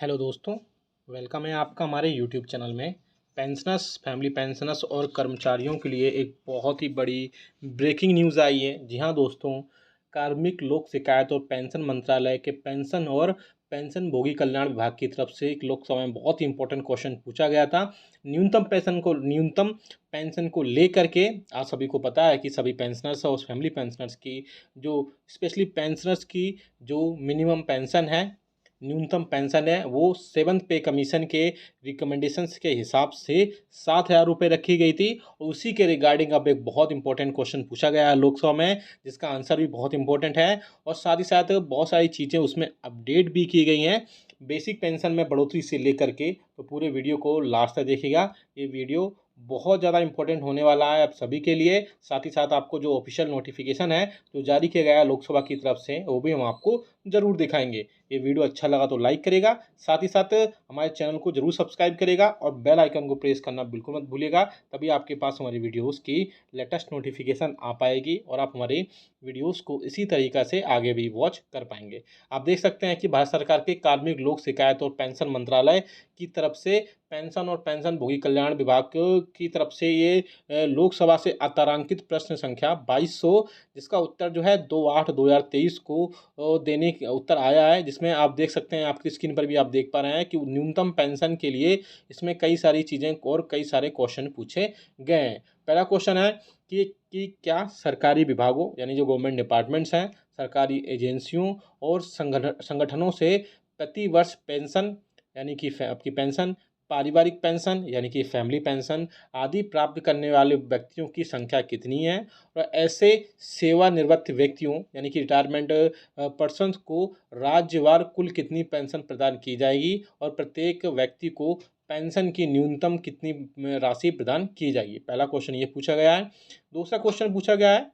Hello दोस्तों, welcome है आपका हमारे यूट्यूब चैनल में। पेंशनर्स, फैमिली पेंशनर्स और कर्मचारियों के लिए एक बहुत ही बड़ी ब्रेकिंग न्यूज़ आई है। जी हाँ दोस्तों, कार्मिक लोक शिकायत और पेंशन मंत्रालय के पेंशन और पेंशनभोगी कल्याण विभाग की तरफ से एक लोकसभा में बहुत ही इंपॉर्टेंट क्वेश्चन पूछा गया था। न्यूनतम पेंशन को लेकर के आप सभी को पता है कि सभी पेंशनर्स और फैमिली पेंशनर्स की जो स्पेशली पेंशनर्स की जो मिनिमम पेंशन है, न्यूनतम पेंशन है, वो सेवन्थ पे कमीशन के रिकमेंडेशंस के हिसाब से 7,000 रुपये रखी गई थी। और उसी के रिगार्डिंग अब एक बहुत इंपॉर्टेंट क्वेश्चन पूछा गया है लोकसभा में, जिसका आंसर भी बहुत इंपॉर्टेंट है। और साथ ही साथ बहुत सारी चीज़ें उसमें अपडेट भी की गई हैं बेसिक पेंशन में बढ़ोतरी से लेकर के। तो पूरे वीडियो को लास्ट तक देखिएगा। ये वीडियो बहुत ज़्यादा इंपॉर्टेंट होने वाला है आप सभी के लिए। साथ ही साथ आपको जो ऑफिशियल नोटिफिकेशन है जो जारी किया गया है लोकसभा की तरफ से, वो भी हम आपको ज़रूर दिखाएंगे। ये वीडियो अच्छा लगा तो लाइक करेगा, साथ ही साथ हमारे चैनल को जरूर सब्सक्राइब करेगा और बेल आइकन को प्रेस करना बिल्कुल मत भूलिएगा। तभी आपके पास हमारी वीडियोस की लेटेस्ट नोटिफिकेशन आ पाएगी और आप हमारे वीडियोस को इसी तरीक़ा से आगे भी वॉच कर पाएंगे। आप देख सकते हैं कि भारत सरकार के कार्मिक लोक शिकायत और पेंशन मंत्रालय की तरफ से पेंशन और पेंशन भोगी कल्याण विभाग की तरफ से ये लोकसभा से अतारांकित प्रश्न संख्या 2200, जिसका उत्तर जो है 2/8/2023 को देने उत्तर आया है। जिसमें आप देख सकते हैं, आपकी स्क्रीन पर भी आप देख पा रहे हैं कि न्यूनतम पेंशन के लिए इसमें कई सारी चीज़ें और कई सारे क्वेश्चन पूछे गए हैं। पहला क्वेश्चन है कि क्या सरकारी विभागों यानी जो गवर्नमेंट डिपार्टमेंट्स हैं, सरकारी एजेंसियों और संगठनों से प्रति वर्ष पेंशन यानी कि आपकी पेंशन, पारिवारिक पेंशन यानी कि फैमिली पेंशन आदि प्राप्त करने वाले व्यक्तियों की संख्या कितनी है, और ऐसे सेवानिवृत्त व्यक्तियों यानी कि रिटायरमेंट पर्सन्स को राज्यवार कुल कितनी पेंशन प्रदान की जाएगी, और प्रत्येक व्यक्ति को पेंशन की न्यूनतम कितनी राशि प्रदान की जाएगी। पहला क्वेश्चन ये पूछा गया है। दूसरा क्वेश्चन पूछा गया है,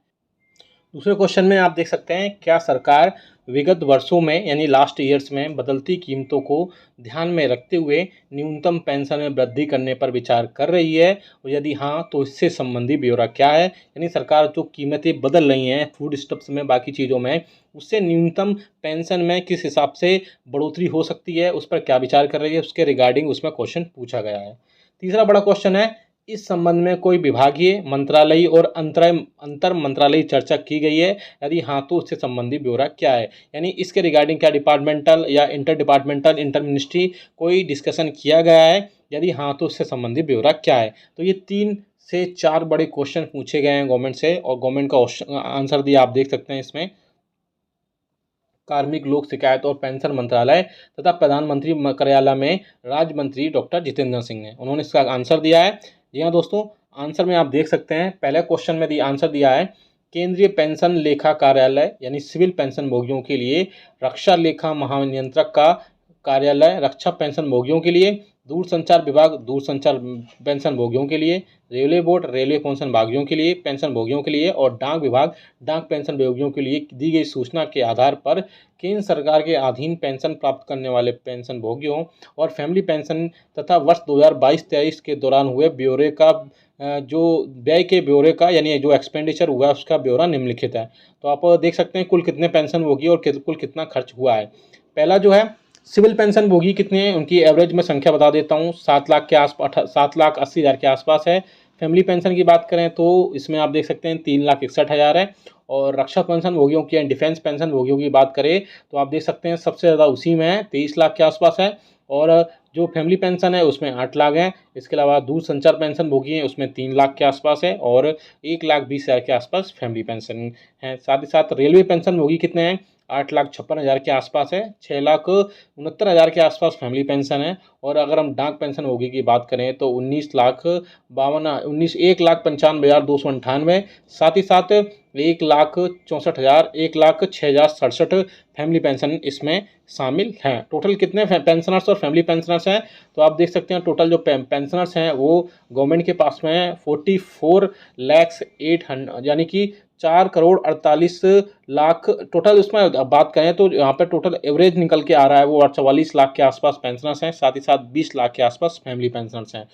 दूसरे क्वेश्चन में आप देख सकते हैं, क्या सरकार विगत वर्षों में यानी लास्ट ईयर्स में बदलती कीमतों को ध्यान में रखते हुए न्यूनतम पेंशन में वृद्धि करने पर विचार कर रही है, और यदि हाँ तो इससे संबंधी ब्यौरा क्या है। यानी सरकार जो कीमतें बदल रही हैं फूड स्टफ्स में, बाकी चीज़ों में, उससे न्यूनतम पेंशन में किस हिसाब से बढ़ोतरी हो सकती है, उस पर क्या विचार कर रही है, उसके रिगार्डिंग उसमें क्वेश्चन पूछा गया है। तीसरा बड़ा क्वेश्चन है, इस संबंध में कोई विभागीय, मंत्रालयी और अंतर मंत्रालयी चर्चा की गई है, यदि हाँ तो उससे संबंधी ब्यौरा क्या है। यानी इसके रिगार्डिंग क्या डिपार्टमेंटल या इंटर डिपार्टमेंटल, इंटर मिनिस्ट्री कोई डिस्कशन किया गया है, यदि हाँ तो उससे संबंधी ब्यौरा क्या है। तो ये 3 से 4 बड़े क्वेश्चन पूछे गए हैं गवर्नमेंट से, और गवर्नमेंट का आंसर दिया आप देख सकते हैं इसमें। कार्मिक लोक शिकायत और पेंशन मंत्रालय तथा प्रधानमंत्री कार्यालय में राज्य मंत्री डॉक्टर जितेंद्र सिंह ने, उन्होंने इसका आंसर दिया है। जी हाँ दोस्तों, आंसर में आप देख सकते हैं, पहले क्वेश्चन में आंसर दिया है, केंद्रीय पेंशन लेखा कार्यालय यानी सिविल पेंशन भोगियों के लिए, रक्षा लेखा महानियंत्रक का कार्यालय रक्षा पेंशन भोगियों के लिए, दूरसंचार विभाग दूरसंचार पेंशन भोगियों के लिए, रेलवे बोर्ड रेलवे पेंशन भागियों के लिए, पेंशन भोगियों के लिए, और डाक विभाग डाक पेंशन भोगियों के लिए दी गई सूचना के आधार पर केंद्र सरकार के अधीन पेंशन प्राप्त करने वाले पेंशन भोगियों और फैमिली पेंशन तथा वर्ष 2022-23 के दौरान हुए ब्यौरे का जो व्यय के ब्यौरे का यानी जो एक्सपेंडिचर हुआ उसका ब्यौरा निम्नलिखित है। तो आप देख सकते हैं कुल कितने पेंशन भोगी और कुल कितना खर्च हुआ है। पहला जो है, सिविल पेंशन भोगी कितने हैं, उनकी एवरेज में संख्या बता देता हूँ, 7 लाख के आसपास, 7,80,000 के आसपास है। फैमिली पेंशन की बात करें तो इसमें आप देख सकते हैं 3,61,000 है। और रक्षा पेंशन भोगियों की डिफेंस पेंशन भोगियों की बात करें तो आप देख सकते हैं सबसे ज़्यादा उसी में है, 23 लाख के आसपास है। और जो फैमिली पेंशन है उसमें 8 लाख है। इसके अलावा दूरसंचार पेंशन भोगी हैं उसमें 3 लाख के आसपास है, और 1,20,000 के आसपास फैमिली पेंशन है। साथ ही साथ रेलवे पेंशन भोगी कितने हैं, 8,56,000 के आसपास है। 6,69,000 के आसपास फैमिली पेंशन है। और अगर हम डाक पेंशन भोगी की बात करें तो 1,95,298। साथ ही साथ 1,64,000 1,06,067 फैमिली पेंशन इसमें शामिल हैं। टोटल कितने पेंशनर्स और फैमिली पेंशनर्स हैं, तो आप देख सकते हैं टोटल जो पेंशनर्स हैं वो गवर्नमेंट के पास में 44,08,000 यानी कि 4,48,00,000 टोटल। उसमें अब बात करें तो यहाँ पर टोटल एवरेज निकल के आ रहा है वो 44 लाख के आसपास पेंशनर्स हैं, साथ ही साथ 20 लाख के आसपास फैमिली पेंशनर्स हैं।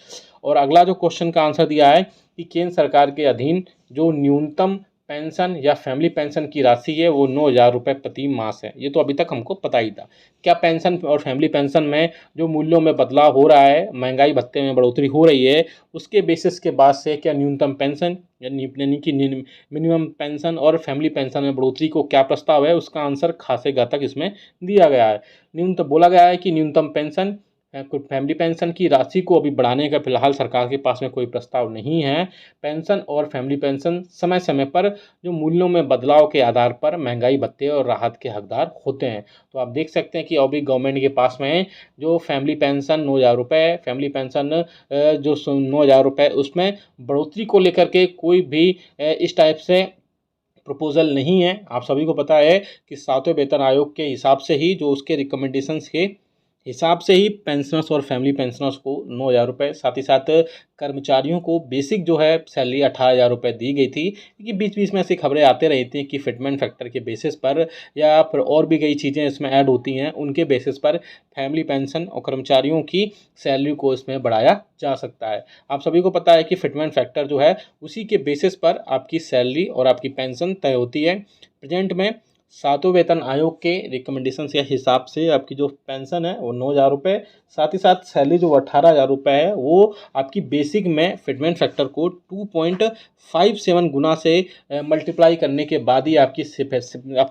और अगला जो क्वेश्चन का आंसर दिया है कि केंद्र सरकार के अधीन जो न्यूनतम पेंशन या फैमिली पेंशन की राशि है वो 9,000 रुपये प्रति मास है। ये तो अभी तक हमको पता ही था। क्या पेंशन और फैमिली पेंशन में जो मूल्यों में बदलाव हो रहा है, महंगाई भत्ते में बढ़ोतरी हो रही है, उसके बेसिस के बाद से क्या न्यूनतम पेंशन यानी कि मिनिमम पेंशन और फैमिली पेंशन में बढ़ोतरी को क्या प्रस्ताव है, उसका आंसर खासे घातक इसमें दिया गया है। न्यूनतम बोला गया है कि न्यूनतम पेंशन कुछ फैमिली पेंशन की राशि को अभी बढ़ाने का फिलहाल सरकार के पास में कोई प्रस्ताव नहीं है। पेंशन और फैमिली पेंशन समय समय पर जो मूल्यों में बदलाव के आधार पर महंगाई भत्ते और राहत के हकदार होते हैं। तो आप देख सकते हैं कि अभी गवर्नमेंट के पास में जो फैमिली पेंशन 9,000 रुपये, फैमिली पेंशन जो 9,000 रुपये, उसमें बढ़ोतरी को लेकर के कोई भी इस टाइप से प्रपोजल नहीं है। आप सभी को पता है कि 7वें वेतन आयोग के हिसाब से ही, जो उसके रिकमेंडेशंस के हिसाब से ही पेंशनर्स और फैमिली पेंशनर्स को 9,000 रुपये, साथ ही साथ कर्मचारियों को बेसिक जो है सैलरी 18,000 रुपये दी गई थी। क्योंकि बीच बीच में ऐसी खबरें आते रहती थी कि फिटमेंट फैक्टर के बेसिस पर या फिर और भी कई चीज़ें इसमें ऐड होती हैं, उनके बेसिस पर फैमिली पेंशन और कर्मचारियों की सैलरी को इसमें बढ़ाया जा सकता है। आप सभी को पता है कि फिटमेंट फैक्टर जो है उसी के बेसिस पर आपकी सैलरी और आपकी पेंशन तय होती है। प्रेजेंट में 7वें वेतन आयोग के रिकमेंडेशन के हिसाब से आपकी जो पेंशन है वो 9,000 रुपये, साथ ही साथ सैलरी जो 18,000 रुपये है वो आपकी बेसिक में फिटमेंट फैक्टर को 2.57 गुना से मल्टीप्लाई करने के बाद ही आपकी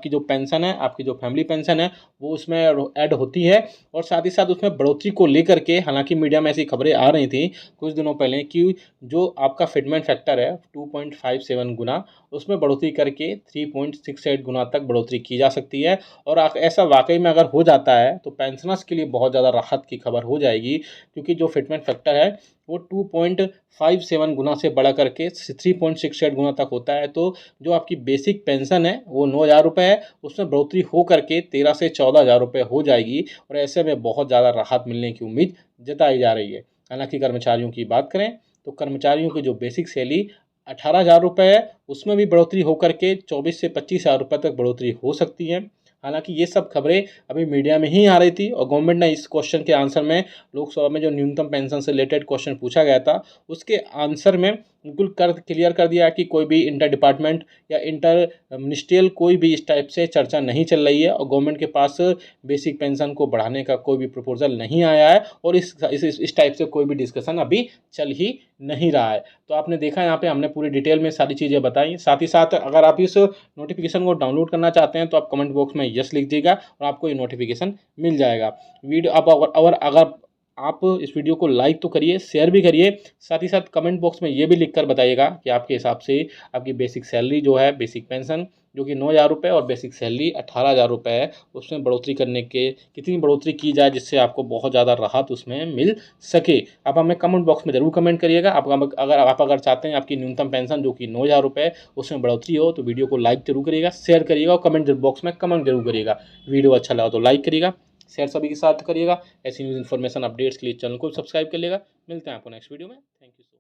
जो पेंशन है, आपकी जो फैमिली पेंशन है वो उसमें ऐड होती है। और साथ ही साथ उसमें बढ़ोतरी को लेकर के, हालांकि मीडिया में ऐसी खबरें आ रही थी कुछ दिनों पहले कि जो आपका फिटमेंट फैक्टर है 2.57 गुना, उसमें बढ़ोतरी करके 3.68 गुना तक बढ़ोतरी की जा सकती है। और ऐसा वाकई में अगर हो जाता है तो पेंशनर्स के लिए बहुत ज़्यादा राहत की खबर हो जाएगी, क्योंकि जो फिटमेंट फैक्टर है वो 2.57 गुना से बढ़ा करके 3.68 गुना तक होता है। तो जो आपकी बेसिक पेंशन है वो 9,000 रुपये है, उसमें बढ़ोतरी हो करके 13 से 14,000 रुपये हो जाएगी। और ऐसे में बहुत ज़्यादा राहत मिलने की उम्मीद जताई जा रही है। हालांकि कर्मचारियों की बात करें तो कर्मचारियों की जो बेसिक सैलरी 18,000 रुपये है, उसमें भी बढ़ोतरी होकर के 24 से 25,000 रुपये तक बढ़ोतरी हो सकती है। हालांकि ये सब खबरें अभी मीडिया में ही आ रही थी और गवर्नमेंट ने इस क्वेश्चन के आंसर में, लोकसभा में जो न्यूनतम पेंशन से रिलेटेड क्वेश्चन पूछा गया था उसके आंसर में बिल्कुल क्लियर कर दिया कि कोई भी इंटर डिपार्टमेंट या इंटर मिनिस्ट्रियल कोई भी इस टाइप से चर्चा नहीं चल रही है और गवर्नमेंट के पास बेसिक पेंशन को बढ़ाने का कोई भी प्रपोजल नहीं आया है और इस टाइप से कोई भी डिस्कशन अभी चल ही नहीं रहा है। तो आपने देखा यहाँ पे हमने पूरी डिटेल में सारी चीज़ें बताई। साथ ही साथ अगर आप इस नोटिफिकेशन को डाउनलोड करना चाहते हैं तो आप कमेंट बॉक्स में यस लिख दीजिएगा और आपको ये नोटिफिकेशन मिल जाएगा। वीडियो आप अगर आप इस वीडियो को लाइक तो करिए, शेयर भी करिए, साथ ही साथ कमेंट बॉक्स में ये भी लिखकर बताइएगा कि आपके हिसाब से आपकी बेसिक सैलरी जो है, बेसिक पेंशन जो कि 9,000 रुपये और बेसिक सैलरी 18,000 रुपये है, उसमें बढ़ोतरी करने के कितनी बढ़ोतरी की जाए जिससे आपको बहुत ज़्यादा राहत उसमें मिल सके। आप हमें कमेंट बॉक्स में ज़रूर कमेंट करिएगा। अगर चाहते हैं आपकी न्यूनतम पेंशन जो कि 9,000 रुपये उसमें बढ़ोतरी हो तो वीडियो को लाइक जरूर करिएगा, शेयर करिएगा और कमेंट बॉक्स में कमेंट जरूर करिएगा। वीडियो अच्छा लगा तो लाइक करिएगा, शेयर सभी के साथ करिएगा। ऐसी न्यूज़ इन्फॉर्मेशन अपडेट्स के लिए चैनल को सब्सक्राइब कर लेगा। मिलते हैं आपको नेक्स्ट वीडियो में। Thank you.